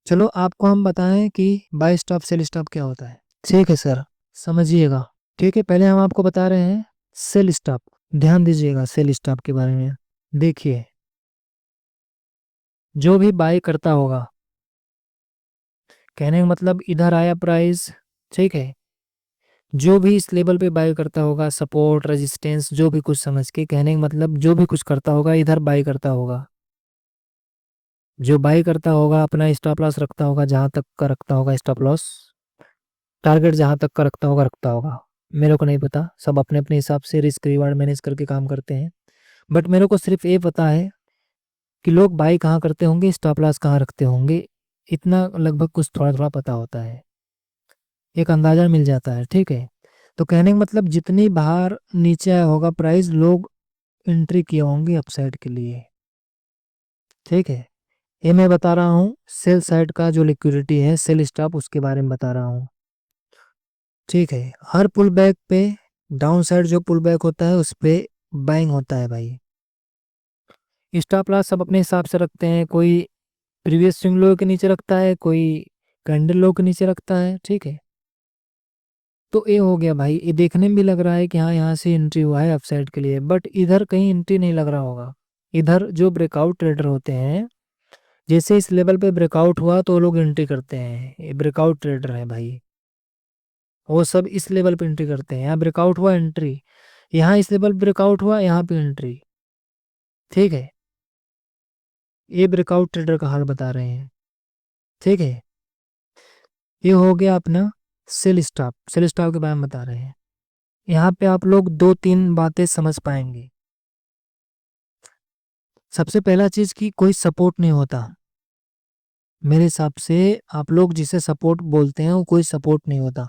चलो आपको हम बताएं कि बाय स्टॉप सेल स्टॉप क्या होता है। ठीक है सर, समझिएगा। ठीक है, पहले हम आपको बता रहे हैं सेल स्टॉप। ध्यान दीजिएगा सेल स्टॉप के बारे में। देखिए, जो भी बाय करता होगा, कहने का मतलब इधर आया प्राइस, ठीक है, जो भी इस लेवल पे बाय करता होगा, सपोर्ट रेजिस्टेंस जो भी कुछ समझ के, कहने का मतलब जो भी कुछ करता होगा इधर बाय करता होगा। जो बाय करता होगा अपना स्टॉप लॉस रखता होगा, जहां तक का रखता होगा स्टॉप लॉस, टारगेट जहां तक का रखता होगा। मेरे को नहीं पता, सब अपने अपने हिसाब से रिस्क रिवार्ड मैनेज करके काम करते हैं। बट मेरे को सिर्फ ये पता है कि लोग बाय कहाँ करते होंगे, स्टॉप लॉस कहाँ रखते होंगे, इतना लगभग कुछ थोड़ा थोड़ा पता होता है, एक अंदाजा मिल जाता है। ठीक है, तो कहने का मतलब जितनी बाहर नीचे आया होगा प्राइस, लोग एंट्री किए होंगे अपसाइड के लिए। ठीक है, ये मैं बता रहा हूँ सेल साइड का जो लिक्विडिटी है, सेल स्टॉप, उसके बारे में बता रहा हूँ। ठीक है, हर पुल बैक पे, डाउन साइड जो पुल बैक होता है उस पे बाइंग होता है भाई। स्टॉप लॉस सब अपने हिसाब से रखते हैं, कोई प्रीवियस स्विंग लो के नीचे रखता है, कोई कैंडल लो के नीचे रखता है। ठीक है, तो ये हो गया भाई, ये देखने में भी लग रहा है कि हाँ यहाँ से एंट्री हुआ है अपसाइड के लिए, बट इधर कहीं एंट्री नहीं लग रहा होगा। इधर जो ब्रेकआउट ट्रेडर होते हैं, जैसे इस लेवल पे ब्रेकआउट हुआ तो लोग एंट्री करते हैं, ये ब्रेकआउट ट्रेडर है भाई, वो सब इस लेवल पे एंट्री करते हैं। यहाँ ब्रेकआउट हुआ एंट्री, यहाँ इस लेवल ब्रेकआउट हुआ यहाँ पे एंट्री। ठीक है, ये ब्रेकआउट ट्रेडर का हाल बता रहे हैं। ठीक है, ये हो गया अपना सेल स्टॉप, सेल स्टॉप के बारे में बता रहे हैं। यहाँ पे आप लोग दो तीन बातें समझ पाएंगे। सबसे पहला चीज कि कोई सपोर्ट नहीं होता। मेरे हिसाब से आप लोग जिसे सपोर्ट बोलते हैं वो कोई सपोर्ट नहीं होता,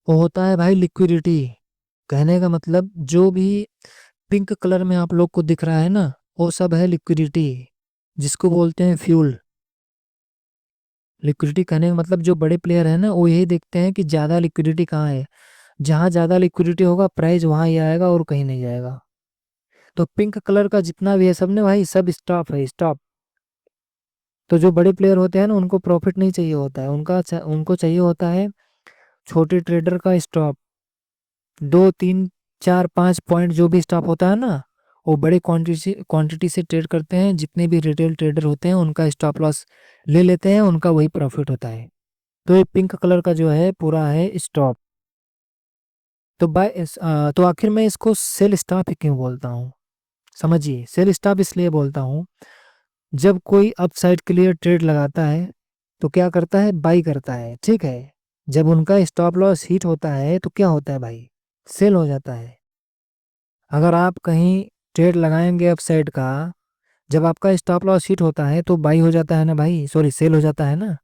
वो होता है भाई लिक्विडिटी। कहने का मतलब जो भी पिंक कलर में आप लोग को दिख रहा है ना, वो सब है लिक्विडिटी, जिसको बोलते हैं फ्यूल। लिक्विडिटी कहने का मतलब जो बड़े प्लेयर है ना, वो यही देखते हैं कि ज्यादा लिक्विडिटी कहाँ है, जहां ज्यादा लिक्विडिटी होगा प्राइस वहां ही आएगा और कहीं नहीं जाएगा। तो पिंक कलर का जितना भी है सब ने भाई, सब स्टॉप है, स्टॉप। तो जो बड़े प्लेयर होते हैं ना, उनको प्रॉफिट नहीं चाहिए होता है, उनको चाहिए होता है छोटे ट्रेडर का स्टॉप। 2 3 4 5 पॉइंट जो भी स्टॉप होता है ना, वो बड़े क्वांटिटी से ट्रेड करते हैं। जितने भी रिटेल ट्रेडर होते हैं उनका स्टॉप लॉस ले लेते हैं, उनका वही प्रॉफिट होता है। तो ये पिंक कलर का जो है पूरा है स्टॉप। तो आखिर मैं इसको सेल स्टॉप ही क्यों बोलता हूँ, समझिए। सेल स्टॉप इसलिए बोलता हूँ, जब कोई अपसाइड के लिए ट्रेड लगाता है तो क्या करता है, बाई करता है। ठीक है, जब उनका स्टॉप लॉस हिट होता है तो क्या होता है भाई, सेल हो जाता है। अगर आप कहीं ट्रेड लगाएंगे अपसाइड का, जब आपका स्टॉप लॉस हिट होता है तो बाई हो जाता है ना भाई, सॉरी सेल हो जाता है ना।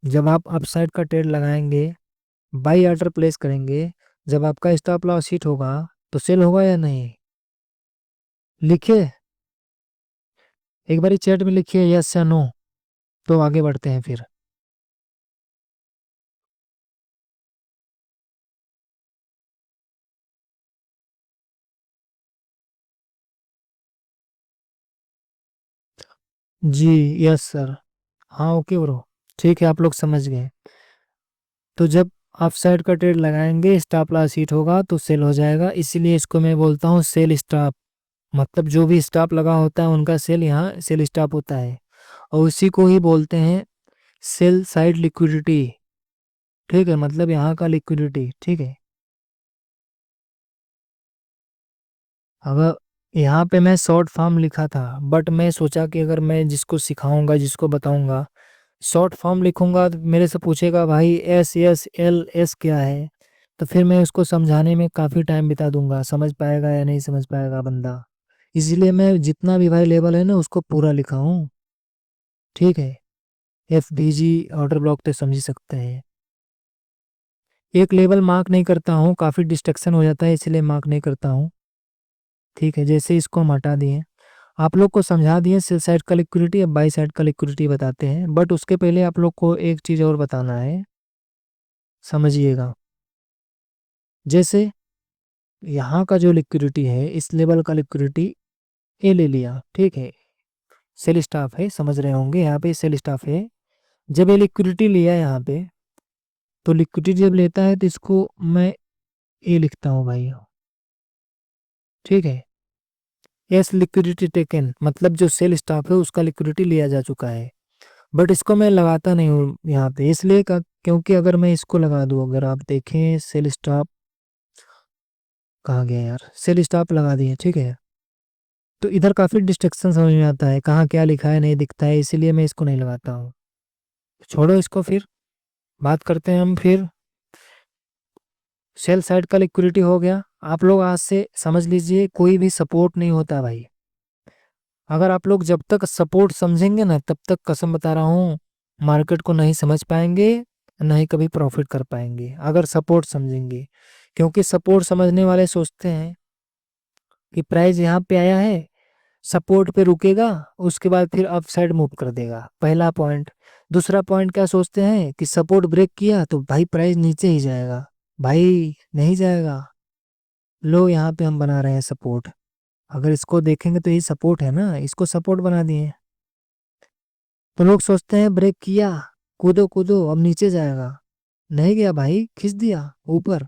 जब आप अपसाइड का ट्रेड लगाएंगे, बाई ऑर्डर प्लेस करेंगे, जब आपका स्टॉप लॉस हिट होगा तो सेल होगा या नहीं। लिखिए, एक बारी चैट में लिखिए यस या नो, तो आगे बढ़ते हैं फिर। जी, यस सर, हाँ ओके ब्रो, ठीक है, आप लोग समझ गए। तो जब आप साइड का ट्रेड लगाएंगे, स्टॉप लॉस हिट होगा तो सेल हो जाएगा, इसीलिए इसको मैं बोलता हूँ सेल स्टॉप। मतलब जो भी स्टॉप लगा होता है उनका सेल यहाँ सेल स्टॉप होता है, और उसी को ही बोलते हैं सेल साइड लिक्विडिटी। ठीक है, मतलब यहाँ का लिक्विडिटी। ठीक है, अगर यहाँ पे मैं शॉर्ट फॉर्म लिखा था, बट मैं सोचा कि अगर मैं जिसको सिखाऊंगा, जिसको बताऊंगा, शॉर्ट फॉर्म लिखूंगा तो मेरे से पूछेगा भाई SSLS क्या है, तो फिर मैं उसको समझाने में काफ़ी टाइम बिता दूंगा, समझ पाएगा या नहीं समझ पाएगा बंदा। इसलिए मैं जितना भी भाई लेवल है ना उसको पूरा लिखा हूँ। ठीक है, FBG ऑर्डर ब्लॉक तो समझ ही सकते हैं। एक लेवल मार्क नहीं करता हूँ, काफ़ी डिस्ट्रक्शन हो जाता है, इसलिए मार्क नहीं करता हूँ। ठीक है, जैसे इसको हम हटा दिए, आप लोग को समझा दिए सेल साइड का लिक्विडिटी, अब बाई साइड का लिक्विडिटी बताते हैं। बट उसके पहले आप लोग को एक चीज़ और बताना है, समझिएगा। जैसे यहाँ का जो लिक्विडिटी है, इस लेवल का लिक्विडिटी ए ले लिया, ठीक है, सेल स्टॉप है, समझ रहे होंगे, यहाँ पे सेल स्टॉप है। जब ये लिक्विडिटी लिया यहाँ पे, तो लिक्विडिटी जब लेता है तो इसको मैं ए लिखता हूँ भाई, ठीक है। एस लिक्विडिटी टेकन, मतलब जो सेल स्टॉप है उसका लिक्विडिटी लिया जा चुका है, बट इसको मैं लगाता नहीं हूँ यहाँ पे, इसलिए क्योंकि अगर मैं इसको लगा दूँ, अगर आप देखें सेल स्टॉप कहाँ गया यार, सेल स्टॉप लगा दिए, ठीक है, तो इधर काफ़ी डिस्ट्रक्शन समझ में आता है, कहाँ क्या लिखा है नहीं दिखता है, इसीलिए मैं इसको नहीं लगाता हूँ। छोड़ो इसको, फिर बात करते हैं हम। फिर सेल साइड का लिक्विडिटी हो गया। आप लोग आज से समझ लीजिए कोई भी सपोर्ट नहीं होता भाई। अगर आप लोग जब तक सपोर्ट समझेंगे ना, तब तक कसम बता रहा हूँ मार्केट को नहीं समझ पाएंगे, नहीं कभी प्रॉफिट कर पाएंगे अगर सपोर्ट समझेंगे। क्योंकि सपोर्ट समझने वाले सोचते हैं कि प्राइस यहाँ पे आया है, सपोर्ट पे रुकेगा, उसके बाद फिर अप साइड मूव कर देगा, पहला पॉइंट। दूसरा पॉइंट क्या सोचते हैं कि सपोर्ट ब्रेक किया तो भाई प्राइस नीचे ही जाएगा, भाई नहीं जाएगा। लो यहाँ पे हम बना रहे हैं सपोर्ट, अगर इसको देखेंगे तो ये सपोर्ट है ना, इसको सपोर्ट बना दिए। तो लोग सोचते हैं ब्रेक किया, कूदो कूदो अब नीचे जाएगा, नहीं गया भाई, खींच दिया ऊपर।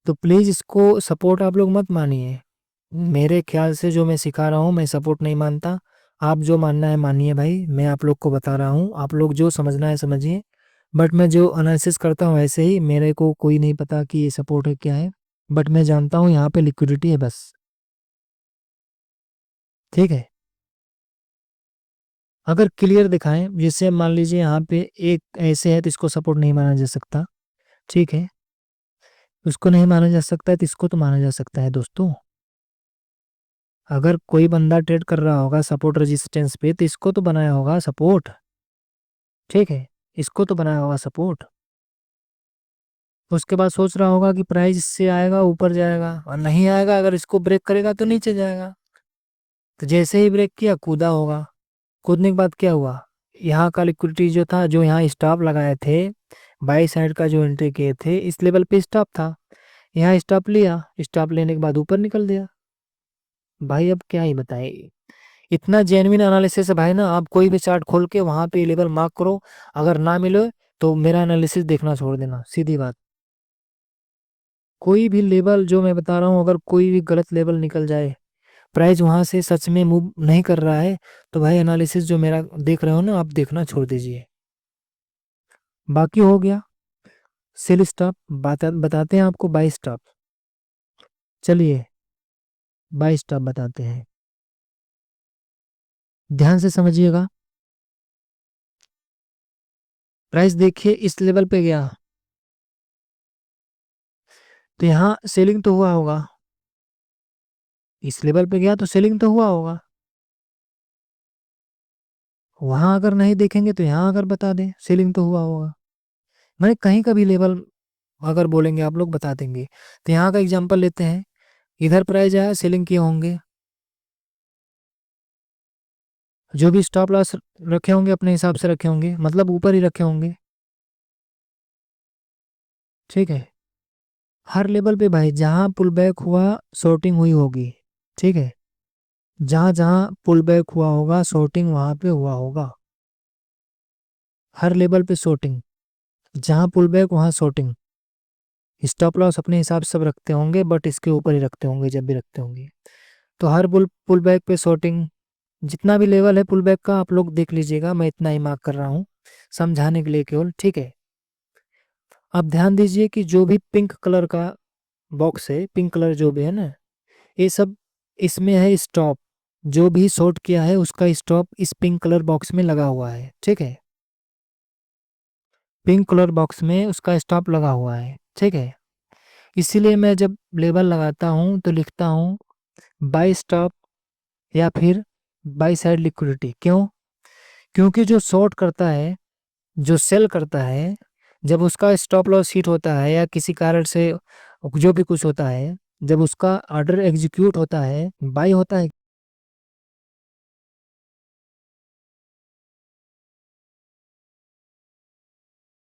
तो प्लीज इसको सपोर्ट आप लोग मत मानिए। मेरे ख्याल से जो मैं सिखा रहा हूँ, मैं सपोर्ट नहीं मानता। आप जो मानना है मानिए भाई, मैं आप लोग को बता रहा हूँ, आप लोग जो समझना है समझिए। बट मैं जो एनालिसिस करता हूँ ऐसे ही, मेरे को कोई नहीं पता कि ये सपोर्ट है क्या है, बट मैं जानता हूँ यहाँ पे लिक्विडिटी है बस, ठीक है। अगर क्लियर दिखाएं, जैसे मान लीजिए यहाँ पे एक ऐसे है तो इसको सपोर्ट नहीं माना जा सकता, ठीक है, उसको नहीं माना जा सकता है तो इसको तो माना जा सकता है दोस्तों। अगर कोई बंदा ट्रेड कर रहा होगा सपोर्ट रेजिस्टेंस पे तो इसको तो बनाया होगा सपोर्ट, ठीक है, इसको तो बनाया होगा सपोर्ट। उसके बाद सोच रहा होगा कि प्राइस इससे आएगा ऊपर जाएगा, और नहीं आएगा, अगर इसको ब्रेक करेगा तो नीचे जाएगा। तो जैसे ही ब्रेक किया कूदा होगा, कूदने के बाद क्या हुआ, यहाँ का लिक्विडिटी जो था, जो यहाँ स्टॉप लगाए थे, बाई साइड का जो एंट्री किए थे, इस लेवल पे स्टॉप था, यहाँ स्टॉप लिया, स्टॉप लेने के बाद ऊपर निकल दिया। भाई अब क्या ही बताए, इतना जेन्युइन एनालिसिस है भाई ना। आप कोई भी चार्ट खोल के वहां पे लेवल मार्क करो, अगर ना मिले तो मेरा एनालिसिस देखना छोड़ देना, सीधी बात। कोई भी लेवल जो मैं बता रहा हूँ, अगर कोई भी गलत लेवल निकल जाए, प्राइस वहां से सच में मूव नहीं कर रहा है, तो भाई एनालिसिस जो मेरा देख रहे हो ना, आप देखना छोड़ दीजिए। बाकी हो गया सेल स्टॉप, बताते हैं आपको बाई स्टॉप। चलिए बाई स्टॉप बताते हैं, ध्यान से समझिएगा। प्राइस देखिए इस लेवल पे गया, तो यहाँ सेलिंग तो हुआ होगा, इस लेवल पे गया तो सेलिंग तो हुआ होगा। वहां अगर नहीं देखेंगे तो यहाँ अगर बता दें सेलिंग तो हुआ होगा, मैंने कहीं का भी लेवल अगर बोलेंगे आप लोग बता देंगे। तो यहाँ का एग्जांपल लेते हैं, इधर प्राइस आया, सेलिंग किए होंगे, जो भी स्टॉप लॉस रखे होंगे अपने हिसाब से रखे होंगे, मतलब ऊपर ही रखे होंगे, ठीक है। हर लेवल पे भाई जहां पुल बैक हुआ शॉर्टिंग हुई होगी, ठीक है, जहां जहां पुल बैक हुआ होगा शॉर्टिंग वहां पे हुआ होगा, हर लेवल पे शॉर्टिंग, जहां पुल बैक वहां शॉर्टिंग। स्टॉप लॉस अपने हिसाब से सब रखते होंगे, बट इसके ऊपर ही रखते होंगे जब भी रखते होंगे। तो हर पुल बैक पे शॉर्टिंग, जितना भी लेवल है पुल बैक का आप लोग देख लीजिएगा, मैं इतना ही मार्क कर रहा हूँ समझाने के लिए केवल, ठीक है। अब ध्यान दीजिए कि जो भी पिंक कलर का बॉक्स है, पिंक कलर जो भी है ना, ये सब इसमें है स्टॉप, जो भी शॉर्ट किया है उसका स्टॉप इस पिंक कलर बॉक्स में लगा हुआ है, ठीक है, पिंक कलर बॉक्स में उसका स्टॉप लगा हुआ है, ठीक है। इसीलिए मैं जब लेबल लगाता हूँ तो लिखता हूँ बाई स्टॉप या फिर बाई साइड लिक्विडिटी। क्यों? क्योंकि जो शॉर्ट करता है, जो सेल करता है, जब उसका स्टॉप लॉस हिट होता है या किसी कारण से जो भी कुछ होता है, जब उसका ऑर्डर एग्जीक्यूट होता है, बाई होता है,